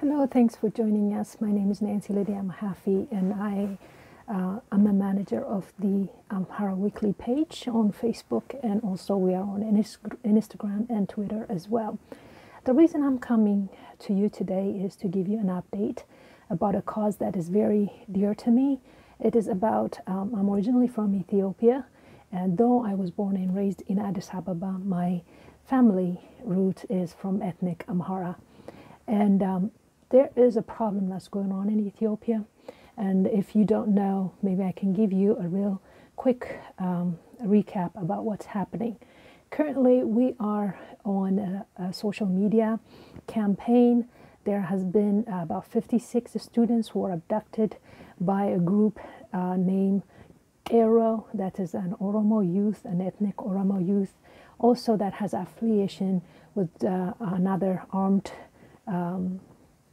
Hello, thanks for joining us. My name is Nancy Lydia Mahaffey, and I am a manager of the Amhara Weekly page on Facebook, and also we are on Instagram and Twitter as well. The reason I'm coming to you today is to give you an update about a cause that is very dear to me. It is about, I'm originally from Ethiopia, and though I was born and raised in Addis Ababa, my family root is from ethnic Amhara. And there is a problem that's going on in Ethiopia. And if you don't know, maybe I can give you a real quick recap about what's happening. Currently, we are on a social media campaign. There has been about 56 students who were abducted by a group named Ero, that is an Oromo youth, an ethnic Oromo youth, also that has affiliation with another armed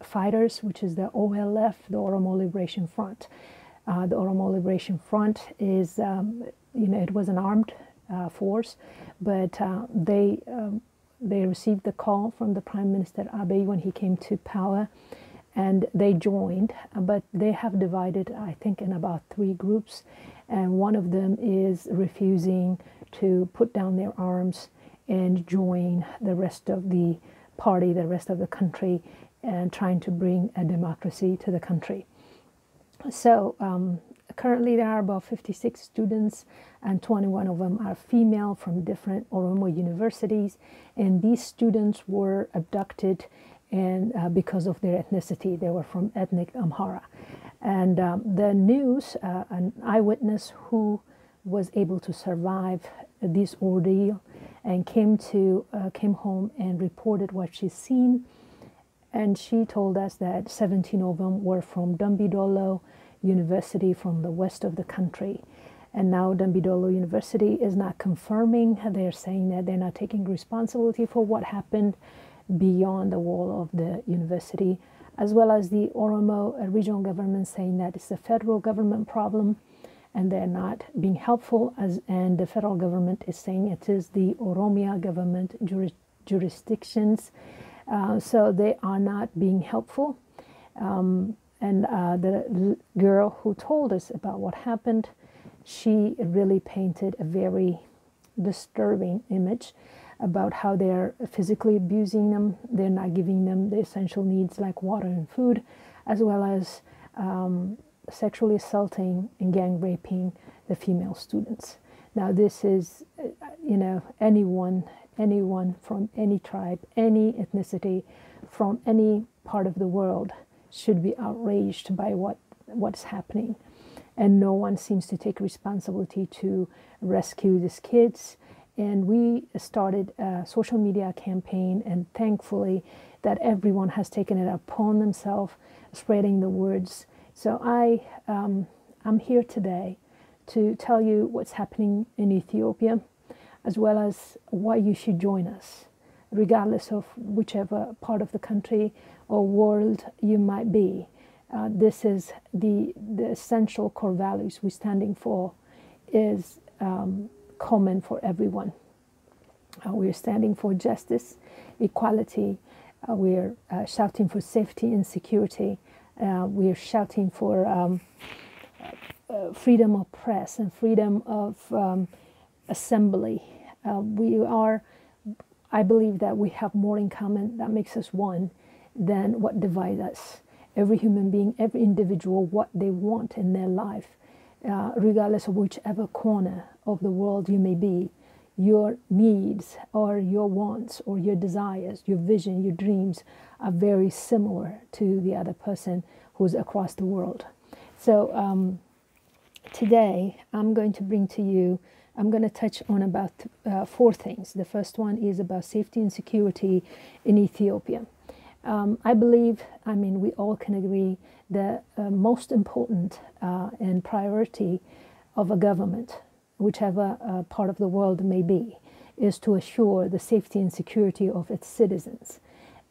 fighters, which is the OLF, the Oromo Liberation Front. The Oromo Liberation Front is, it was an armed force, but they received the call from the Prime Minister Abe when he came to power, and they joined, but they have divided, I think, in about 3 groups, and one of them is refusing to put down their arms and join the rest of the party, the rest of the country, and trying to bring a democracy to the country. So currently there are about 56 students, and 21 of them are female from different Oromo universities, and these students were abducted and because of their ethnicity. They were from ethnic Amhara. And the news, an eyewitness who was able to survive this ordeal and came home and reported what she's seen. And she told us that 17 of them were from Dambidolo University from the west of the country. And now Dambidolo University is not confirming. They're saying that they're not taking responsibility for what happened beyond the wall of the university, as well as the Oromo regional government saying that it's a federal government problem and they're not being helpful, and the federal government is saying it is the Oromia government jurisdictions. So they are not being helpful. And the girl who told us about what happened, she really painted a very disturbing image about how they're physically abusing them. They're not giving them the essential needs like water and food, as well as sexually assaulting and gang raping the female students. Now this is, anyone from any tribe, any ethnicity, from any part of the world should be outraged by what's happening. And no one seems to take responsibility to rescue these kids. And we started a social media campaign, and thankfully that everyone has taken it upon themselves, spreading the words. So I'm here today to tell you what's happening in Ethiopia, as well as why you should join us, regardless of whichever part of the country or world you might be. This is the essential core values we're standing for is common for everyone. We're standing for justice, equality. We're shouting for safety and security. We're shouting for freedom of press and freedom of assembly. I believe that we have more in common that makes us one than what divides us. Every human being, every individual, what they want in their life, regardless of whichever corner of the world you may be, your needs or your wants or your desires, your vision, your dreams are very similar to the other person who's across the world. So today I'm going to touch on about 4 things. The first one is about safety and security in Ethiopia. I believe, we all can agree, the most important and priority of a government, whichever part of the world may be, is to assure the safety and security of its citizens.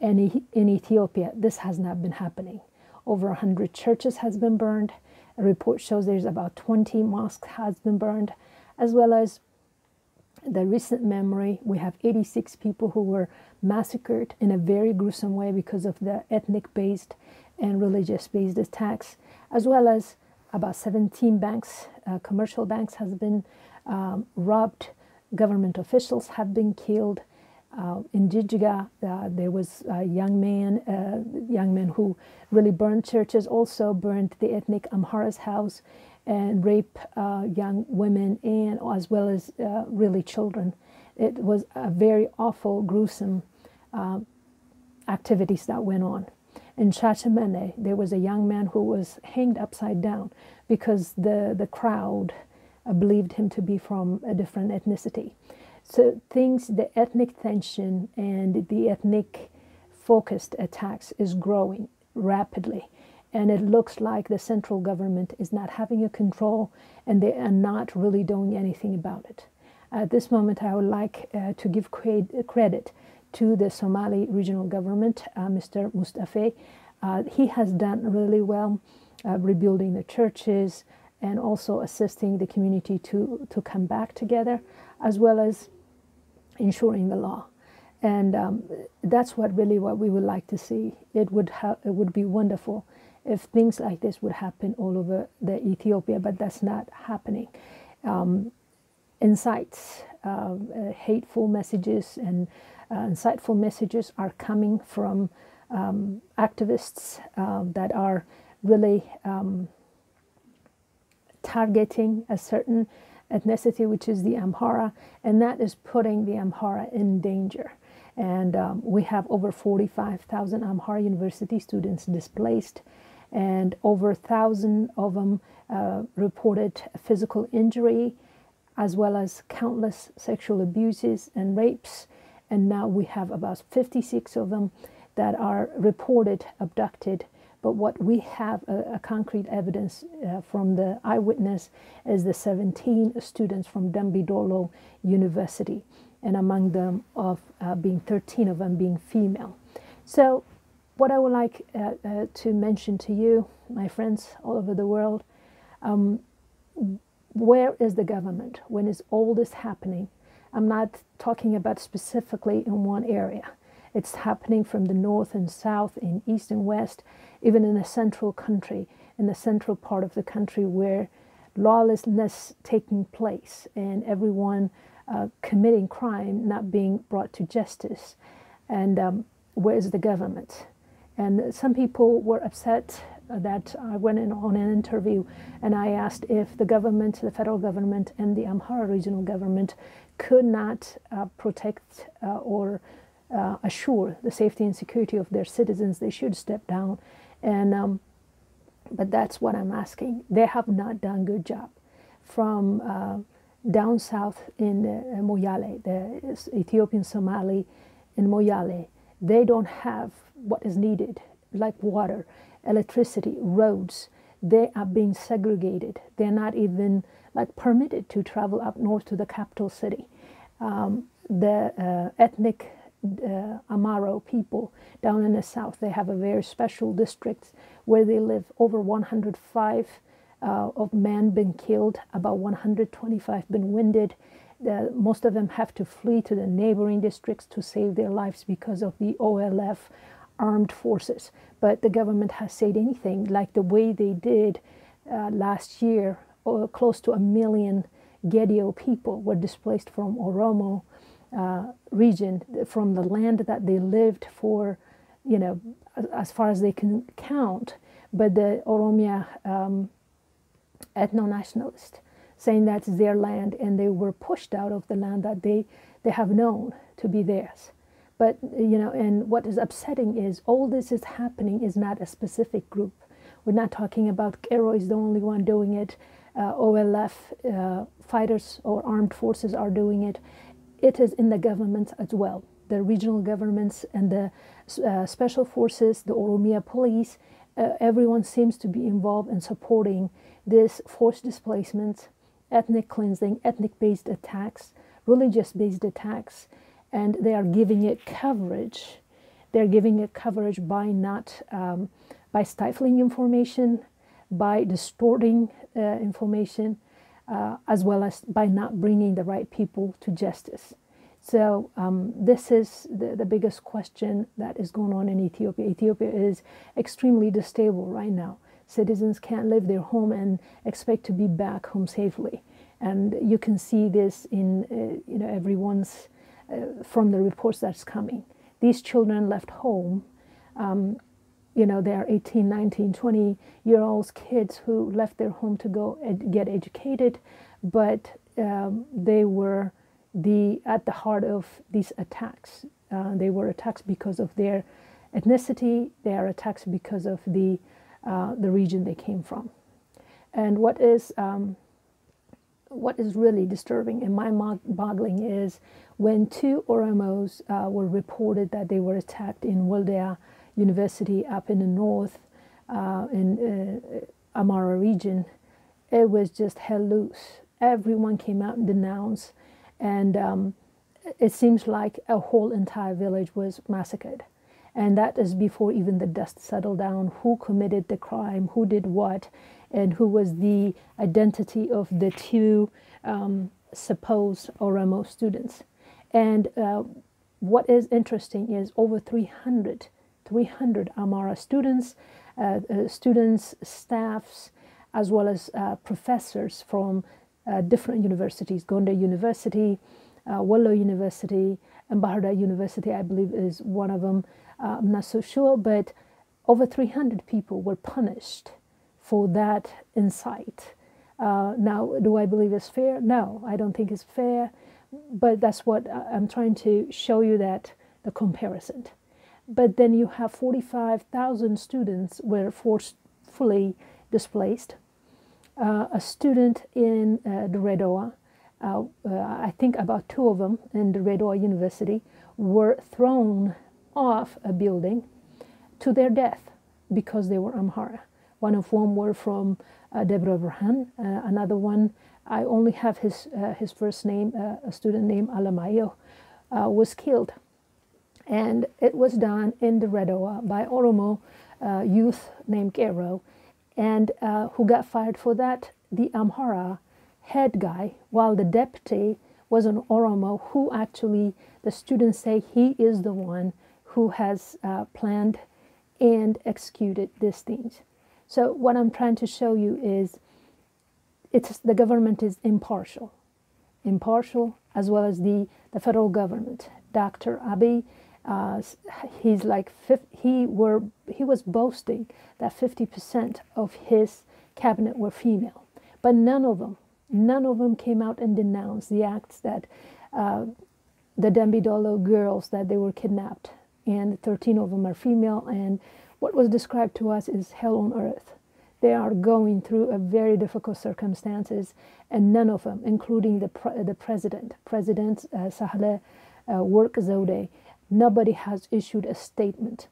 And in Ethiopia, this has not been happening. Over 100 churches has been burned. A report shows there's about 20 mosques has been burned, as well as the recent memory, we have 86 people who were massacred in a very gruesome way because of the ethnic-based and religious-based attacks, as well as about 17 banks, commercial banks, has been robbed. Government officials have been killed. In Jijiga, there was a young man who really burned churches, also burned the ethnic Amharas house, and rape young women, and as well as really children. It was a very awful, gruesome activities that went on. In Shashamene, there was a young man who was hanged upside down because the crowd believed him to be from a different ethnicity. So the ethnic tension and the ethnic focused attacks is growing rapidly. And it looks like the central government is not having a control, and they are not really doing anything about it. At this moment, I would like to give credit to the Somali regional government, Mr. Mustafa. He has done really well rebuilding the churches and also assisting the community to come back together, as well as ensuring the law. And that's what we would like to see. It would be wonderful if things like this would happen all over the Ethiopia, but that's not happening. Incites, hateful messages and insightful messages are coming from activists that are really targeting a certain ethnicity, which is the Amhara, and that is putting the Amhara in danger. And we have over 45,000 Amhara university students displaced, and over 1,000 of them reported physical injury, as well as countless sexual abuses and rapes. And now we have about 56 of them that are reported abducted. But what we have a concrete evidence from the eyewitness is the 17 students from Dambidolo University, and among them being 13 of them being female. So what I would like to mention to you, my friends all over the world, where is the government when is all this happening? I'm not talking about specifically in one area. It's happening from the north and south, in east and west, even in the central country, in the central part of the country where lawlessness taking place and everyone committing crime not being brought to justice. And where is the government? And some people were upset that I went in on an interview and I asked if the government, the federal government and the Amhara regional government could not protect or assure the safety and security of their citizens. They should step down. And but that's what I'm asking. They have not done a good job. From down south in Moyale, the Ethiopian Somali in Moyale, they don't have what is needed, like water, electricity, roads. They are being segregated. They're not even like permitted to travel up north to the capital city. The ethnic Amaro people down in the south, they have a very special district where they live. Over 105 of men been killed, about 125 been wounded. Most of them have to flee to the neighboring districts to save their lives because of the OLF armed forces. But the government has said anything, like the way they did last year. Close to 1 million Gedio people were displaced from Oromo region, from the land that they lived for, as far as they can count. But the Oromia ethno-nationalists saying that's their land, and they were pushed out of the land that they have known to be theirs. But, and what is upsetting is all this is happening is not a specific group. We're not talking about Kero is the only one doing it. OLF fighters or armed forces are doing it. It is in the governments as well. The regional governments and the special forces, the Oromia police, everyone seems to be involved in supporting this forced displacement, ethnic cleansing, ethnic-based attacks, religious-based attacks, and they are giving it coverage. They're giving it coverage by not, by stifling information, by distorting information, as well as by not bringing the right people to justice. So this is the biggest question that is going on in Ethiopia. Ethiopia is extremely destable right now. Citizens can't leave their home and expect to be back home safely. And you can see this in everyone's from the reports that's coming. These children left home. They are 18, 19, 20-year-olds, kids who left their home to go get educated, but they were at the heart of these attacks. They were attacks because of their ethnicity. They are attacks because of the region they came from. And what is really disturbing and mind-boggling is when 2 Oromos were reported that they were attacked in Balderas University up in the north, in Amhara region. It was just hell loose. Everyone came out and denounced, and it seems like a whole entire village was massacred. And that is before even the dust settled down, who committed the crime, who did what, and who was the identity of the 2 supposed Oromo students. And what is interesting is over 300 Amhara students, staffs, as well as professors from different universities. Gondar University, Wallo University, and Balderas University, I believe, is one of them. I'm not so sure, but over 300 people were punished for that incite. Now, do I believe it's fair? No, I don't think it's fair, but that's what I'm trying to show you, that the comparison. But then you have 45,000 students were forcefully displaced. A student in the Redoa, I think about 2 of them in the Redoa University, were thrown off a building to their death because they were Amhara. One of them were from Debre Birhan. Another one, I only have his first name, a student named Alamayo, was killed. And it was done in the Redoa by Oromo youth named Gero, and who got fired for that? The Amhara head guy, while the deputy was an Oromo who actually, the students say he is the one who has planned and executed these things. So what I'm trying to show you is the government is impartial as well as the federal government. Dr. Abiy, he's like he was boasting that 50% of his cabinet were female, but none of them came out and denounced the acts that the Dambidolo girls, that they were kidnapped, and 13 of them are female, and what was described to us is hell on earth. They are going through a very difficult circumstances, and none of them, including the president Sahle Work Zode, nobody has issued a statement.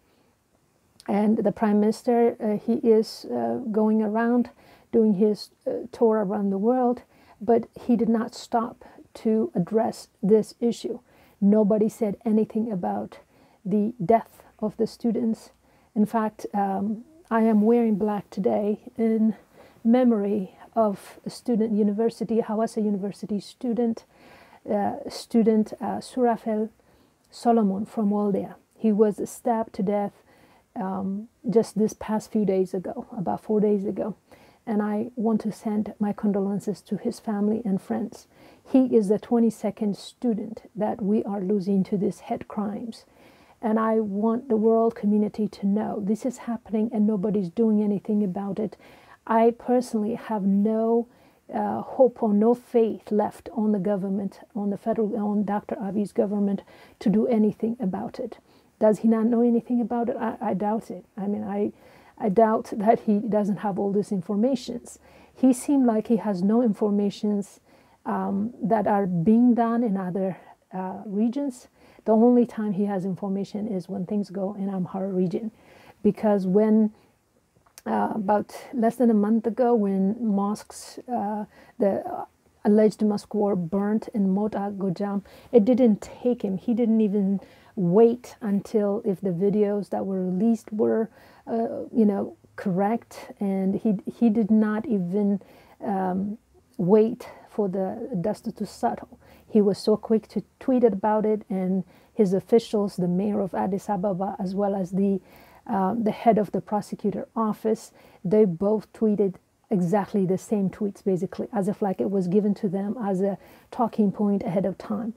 And the prime minister, he is going around doing his tour around the world, but he did not stop to address this issue. Nobody said anything about the death of the students. In fact, I am wearing black today in memory of a student, Hawassa University student Surafel Solomon from Waldia. He was stabbed to death just this past few days ago, about 4 days ago. And I want to send my condolences to his family and friends. He is the 22nd student that we are losing to these hate crimes. And I want the world community to know this is happening and nobody's doing anything about it. I personally have no hope or no faith left on the government, on the federal, on Dr. Abiy's government to do anything about it. Does he not know anything about it? I doubt it. I mean, I doubt that he doesn't have all these informations. He seemed like he has no informations that are being done in other regions. The only time he has information is when things go in Amhara region. Because when, about less than a month ago, when mosques, the alleged mosques were burnt in Mota, Gojam, it didn't take him. He didn't even wait until if the videos that were released were, correct. And he did not even wait for the dust to settle. He was so quick to tweet about it, and his officials, the mayor of Addis Ababa, as well as the head of the prosecutor office, they both tweeted exactly the same tweets, basically, as if like it was given to them as a talking point ahead of time.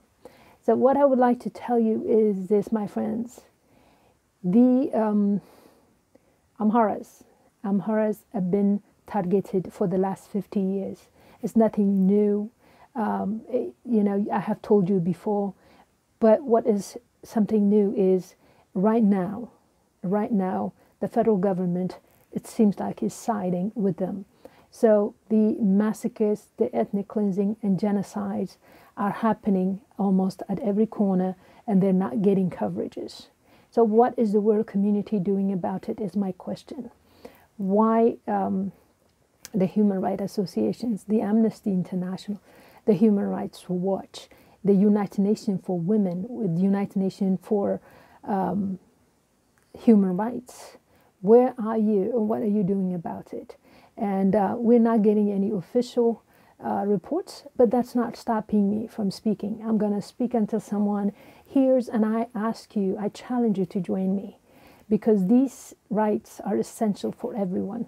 So what I would like to tell you is this, my friends. The Amharas have been targeted for the last 50 years. It's nothing new. I have told you before, but what is something new is right now, the federal government, it seems like, is siding with them. So the massacres, the ethnic cleansing and genocides are happening almost at every corner, and they're not getting coverages. So what is the world community doing about it is my question. Why the human rights associations, the Amnesty International, the Human Rights Watch, the United Nations for Women, the United Nations for Human Rights, where are you and what are you doing about it? And we're not getting any official reports, but that's not stopping me from speaking. I'm going to speak until someone hears, and I ask you, I challenge you to join me, because these rights are essential for everyone.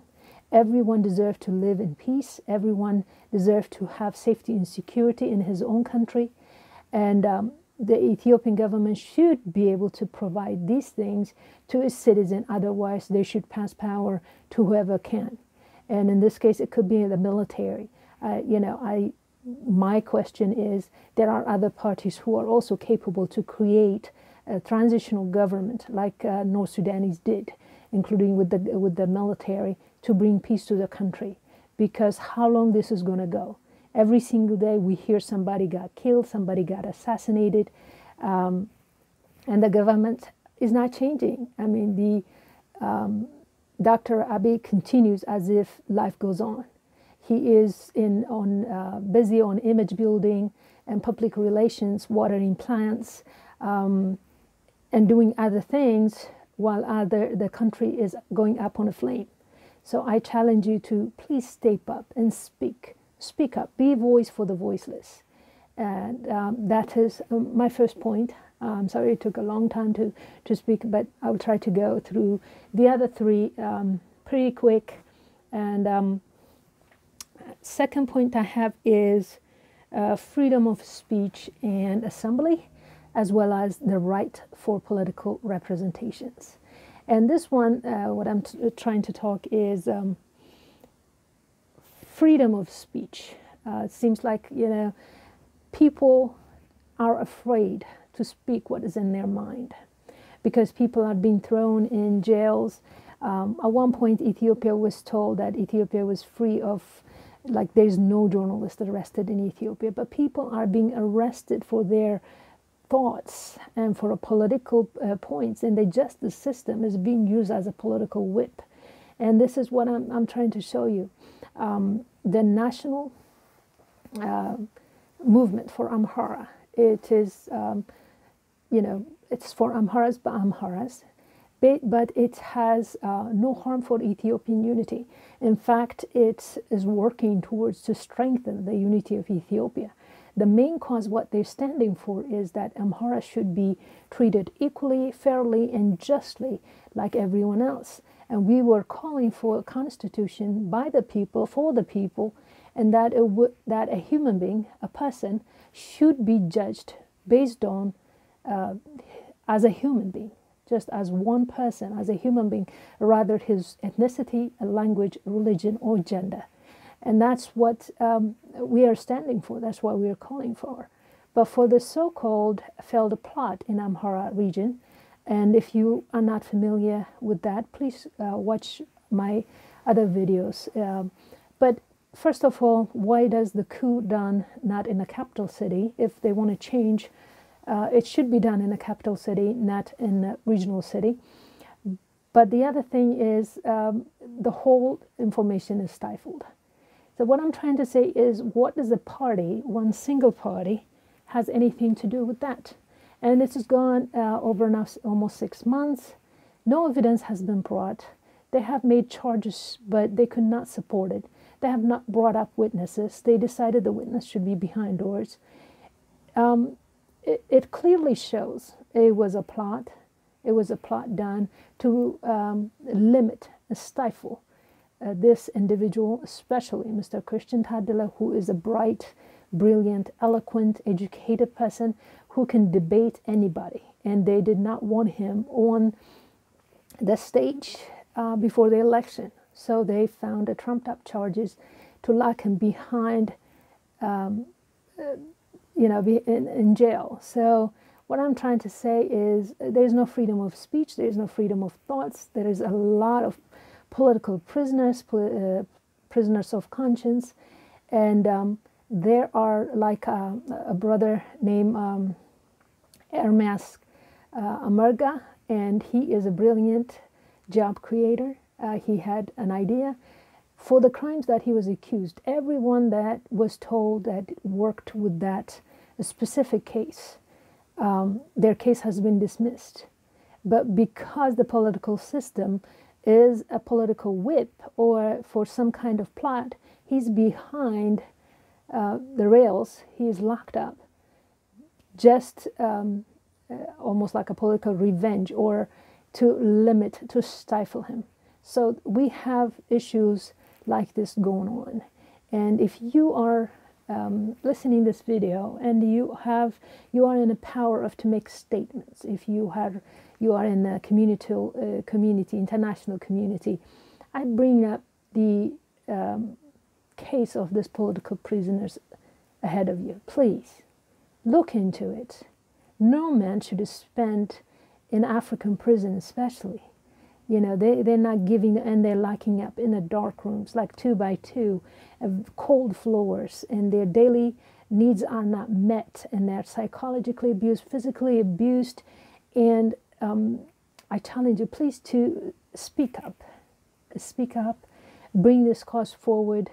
Everyone deserves to live in peace. Everyone deserves to have safety and security in his own country. And the Ethiopian government should be able to provide these things to its citizen. Otherwise, they should pass power to whoever can. And in this case, it could be the military. My question is, there are other parties who are also capable to create a transitional government like North Sudanese did, including with the military, to bring peace to the country. Because how long this is going to go? Every single day we hear somebody got killed, somebody got assassinated, and the government is not changing. I mean, Dr. Abiy continues as if life goes on. He is busy on image building and public relations, watering plants, and doing other things while the country is going up on a flame. So I challenge you to please step up and speak. Speak up. Be a voice for the voiceless. And that is my first point. I'm sorry it took a long time to speak, but I will try to go through the other three pretty quick. And second point I have is freedom of speech and assembly, as well as the right for political representations. And this one, what I'm trying to talk is freedom of speech. It seems like, people are afraid to speak what is in their mind because people are being thrown in jails. At one point, Ethiopia was told that Ethiopia was free of, there's no journalist arrested in Ethiopia, but people are being arrested for their thoughts and for political points, and the justice system is being used as a political whip. And this is what I'm trying to show you. The national movement for Amhara, it is, it's for Amharas by Amharas, but it has no harm for Ethiopian unity. In fact, it is working towards to strengthen the unity of Ethiopia. The main cause, what they're standing for, is that Amhara should be treated equally, fairly, and justly like everyone else. And we were calling for a constitution by the people, for the people, and that a human being, a person, should be judged based on as a human being, just as one person, as a human being, rather his ethnicity, language, religion, or gender. And that's what we are standing for. That's what we are calling for. But for the so-called failed plot in Amhara region, and if you are not familiar with that, please watch my other videos. But first of all, why does the coup done not in a capital city? If they want to change, it should be done in a capital city, not in a regional city. But the other thing is the whole information is stifled. So what I'm trying to say is, what does a party, one single party, has anything to do with that? And this has gone over now almost 6 months. No evidence has been brought. They have made charges, but they could not support it. They have not brought up witnesses. They decided the witness should be behind doors. It clearly shows it was a plot. It was a plot done to limit, stifle this individual, especially Mr. Christian Tadela, who is a bright, brilliant, eloquent, educated person who can debate anybody. And they did not want him on the stage before the election. So they found a trumped-up charges to lock him behind, in jail. So what I'm trying to say is there's no freedom of speech. There's no freedom of thoughts. There is a lot of political prisoners, prisoners of conscience. And there are like a brother named Hermes Amarga, and he is a brilliant job creator. He had an idea for the crimes that he was accused. Everyone that was told that worked with that specific case, their case has been dismissed. But because the political system is a political whip or for some kind of plot, he's behind the rails, he is locked up, just almost like a political revenge or to limit, to stifle him. So we have issues like this going on. And if you are listening this video and you are in a power of to make statements, if you are in a community, international community, I bring up the case of these political prisoners ahead of you. Please look into it. No man should be spent in African prison, especially. You know, they're not giving, and they're locking up in the dark rooms, like 2 by 2, cold floors, and their daily needs are not met, and they're psychologically abused, physically abused. And I challenge you, please, to speak up, bring this cause forward.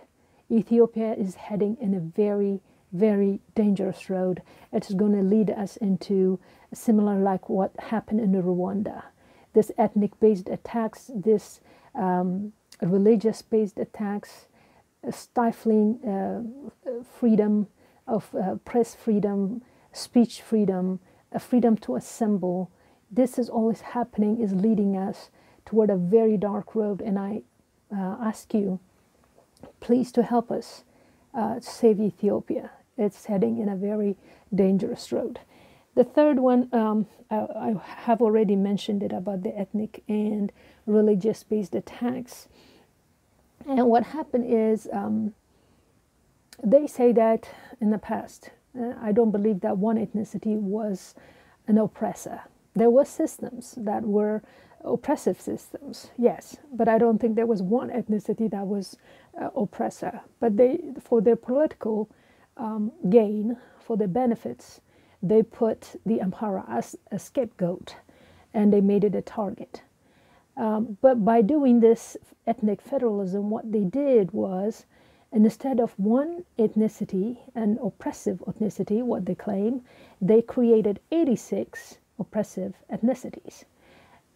Ethiopia is heading in a very, very dangerous road. It's going to lead us into similar like what happened in Rwanda. This ethnic-based attacks, this religious-based attacks, stifling freedom of press freedom, speech freedom, freedom to assemble. This is always happening, is leading us toward a very dark road. And I ask you, please, to help us save Ethiopia. It's heading in a very dangerous road. The third one, I have already mentioned it about the ethnic and religious-based attacks. And what happened is they say that in the past, I don't believe that one ethnicity was an oppressor. There were systems that were oppressive systems, yes, but I don't think there was one ethnicity that was oppressor. But they, for their political gain, for their benefits, they put the Amhara as a scapegoat, and they made it a target. But by doing this ethnic federalism, what they did was, instead of one ethnicity, an oppressive ethnicity, what they claim, they created 86 oppressive ethnicities.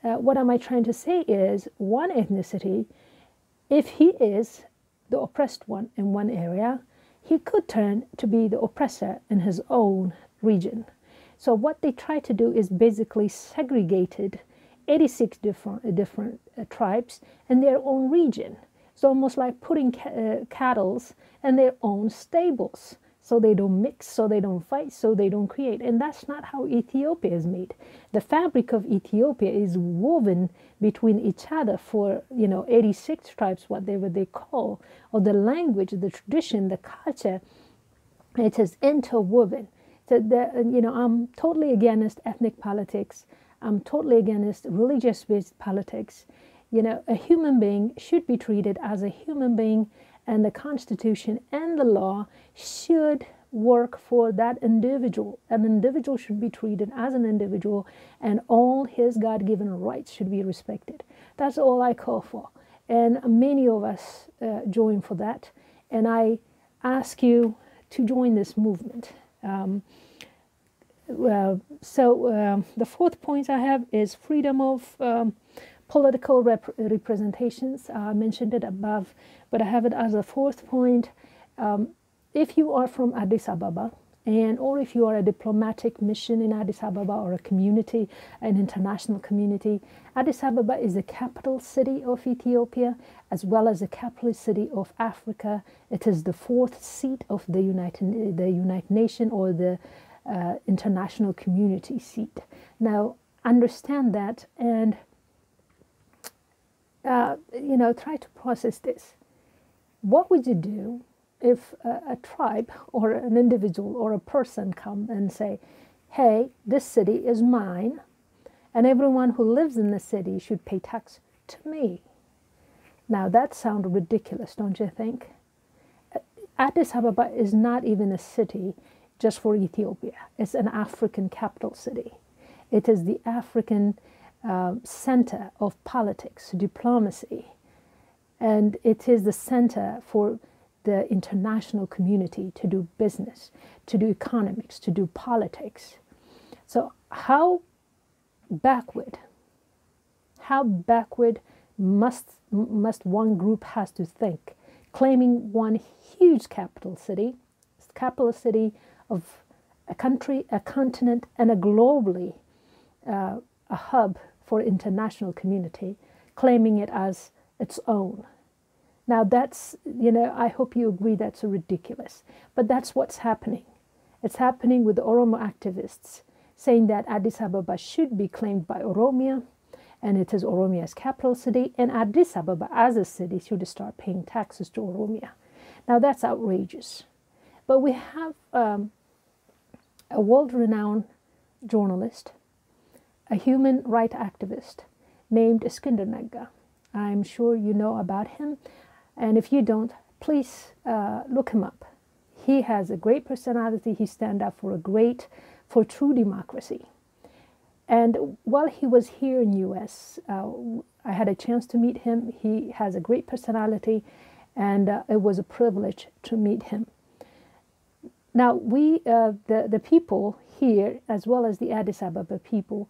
What am I trying to say is, one ethnicity, if he is the oppressed one in one area, he could turn to be the oppressor in his own region. So what they try to do is basically segregated 86 different tribes in their own region. It's almost like putting cattle in their own stables, so they don't mix, so they don't fight, so they don't create. And that's not how Ethiopia is made. The fabric of Ethiopia is woven between each other for 86 tribes, whatever they call, or the language, the tradition, the culture. It is interwoven. So I'm totally against ethnic politics. I'm totally against religious-based politics. A human being should be treated as a human being, and the Constitution and the law should work for that individual. An individual should be treated as an individual, and all his God-given rights should be respected. That's all I call for. And many of us join for that. And I ask you to join this movement. The fourth point I have is freedom of Political representations, I mentioned it above, but I have it as a fourth point. If you are from Addis Ababa, or if you are a diplomatic mission in Addis Ababa or a community, an international community, Addis Ababa is the capital city of Ethiopia as well as the capital city of Africa. It is the fourth seat of the United Nations or the international community seat. Now, understand that and try to process this. What would you do if a tribe or an individual or a person come and say, hey, this city is mine and everyone who lives in the city should pay tax to me? Now that sounds ridiculous, don't you think? Addis Ababa is not even a city just for Ethiopia. It's an African capital city. It is the African center of politics, diplomacy, and it is the center for the international community to do business, to do economics, to do politics. So how backward must one group has to think, claiming one huge capital city of a country, a continent, and a globally a hub for international community, claiming it as its own. Now that's, I hope you agree that's ridiculous, but that's what's happening. It's happening with the Oromo activists saying that Addis Ababa should be claimed by Oromia, and it is Oromia's capital city, and Addis Ababa as a city should start paying taxes to Oromia. Now that's outrageous. But we have a world-renowned journalist, a human rights activist named Iskender Nega. I'm sure you know about him. And if you don't, please look him up. He has a great personality. He stands up for true democracy. And while he was here in U.S., I had a chance to meet him. He has a great personality, and it was a privilege to meet him. Now, the people here, as well as the Addis Ababa people,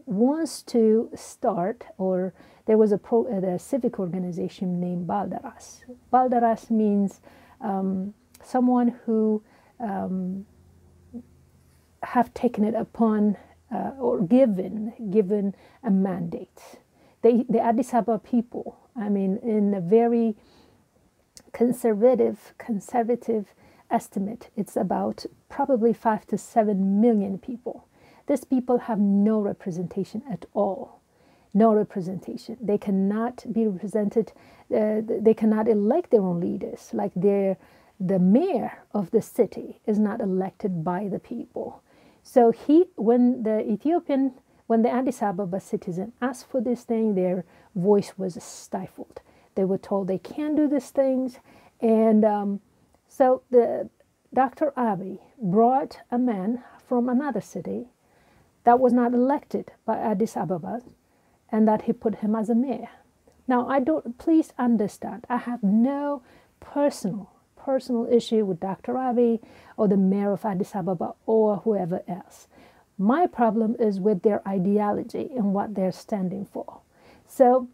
wants to start, or there was a civic organization named Balderas. Balderas means someone who have taken it upon or given a mandate. The Addis Ababa people, in a very conservative estimate, it's about probably 5 to 7 million people. These people have no representation at all. No representation. They cannot be represented. They cannot elect their own leaders. Like the mayor of the city is not elected by the people. So when the Addis Ababa citizen asked for this thing, their voice was stifled. They were told they can't do these things, and so Dr. Abiy brought a man from another city that was not elected by Addis Ababa, and that he put him as a mayor. Now, please understand, I have no personal issue with Dr. Abiy or the mayor of Addis Ababa or whoever else. My problem is with their ideology and what they're standing for. So,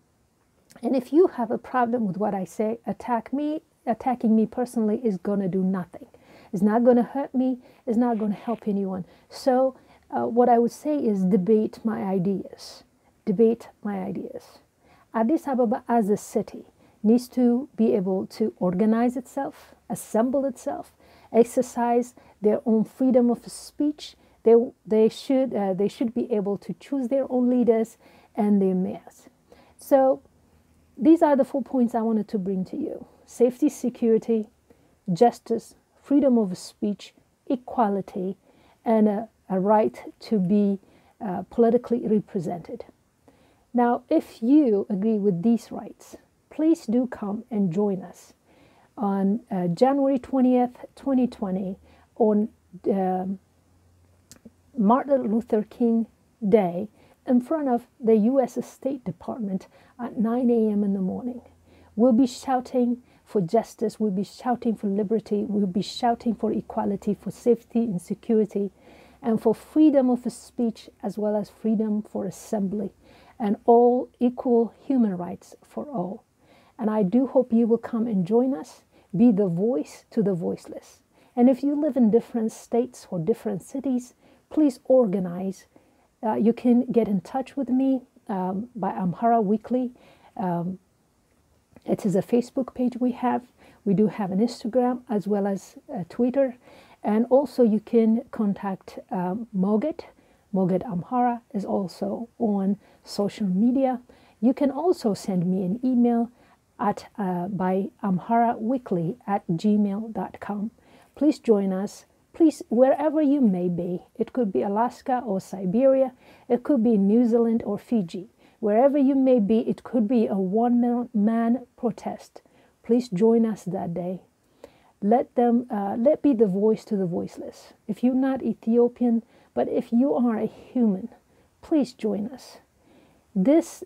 and if you have a problem with what I say, attacking me personally is going to do nothing. It's not going to hurt me. It's not going to help anyone. So what I would say is debate my ideas. Debate my ideas. Addis Ababa as a city needs to be able to organize itself, assemble itself, exercise their own freedom of speech. They should be able to choose their own leaders and their mayors. So these are the 4 points I wanted to bring to you: safety, security, justice, freedom of speech, equality, and a right to be politically represented. Now, if you agree with these rights, please do come and join us on January 20th, 2020, on Martin Luther King Day, in front of the U.S. State Department at 9 a.m. in the morning. We'll be shouting for justice, we'll be shouting for liberty, we'll be shouting for equality, for safety and security, and for freedom of speech, as well as freedom for assembly, and all equal human rights for all. And I do hope you will come and join us, be the voice to the voiceless. And if you live in different states or different cities, please organize. You can get in touch with me by Amhara Weekly. It is a Facebook page we have. We do have an Instagram as well as Twitter. And also you can contact Moget. Moget Amhara is also on social media. You can also send me an email at by amharaweekly@gmail.com. Please join us. Please, wherever you may be, it could be Alaska or Siberia, it could be New Zealand or Fiji. Wherever you may be, it could be a one-man protest. Please join us that day. Let be the voice to the voiceless. If you're not Ethiopian, but if you are a human, please join us. This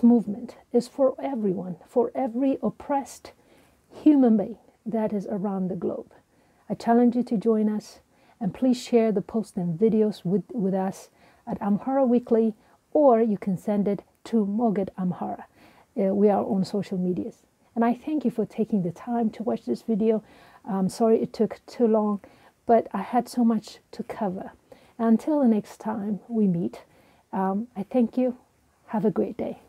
movement is for everyone, for every oppressed human being that is around the globe. I challenge you to join us, and please share the posts and videos with us at Amhara Weekly, or you can send it to Moget Amhara. We are on social medias. And I thank you for taking the time to watch this video. I'm sorry it took too long, but I had so much to cover. Until the next time we meet, I thank you. Have a great day.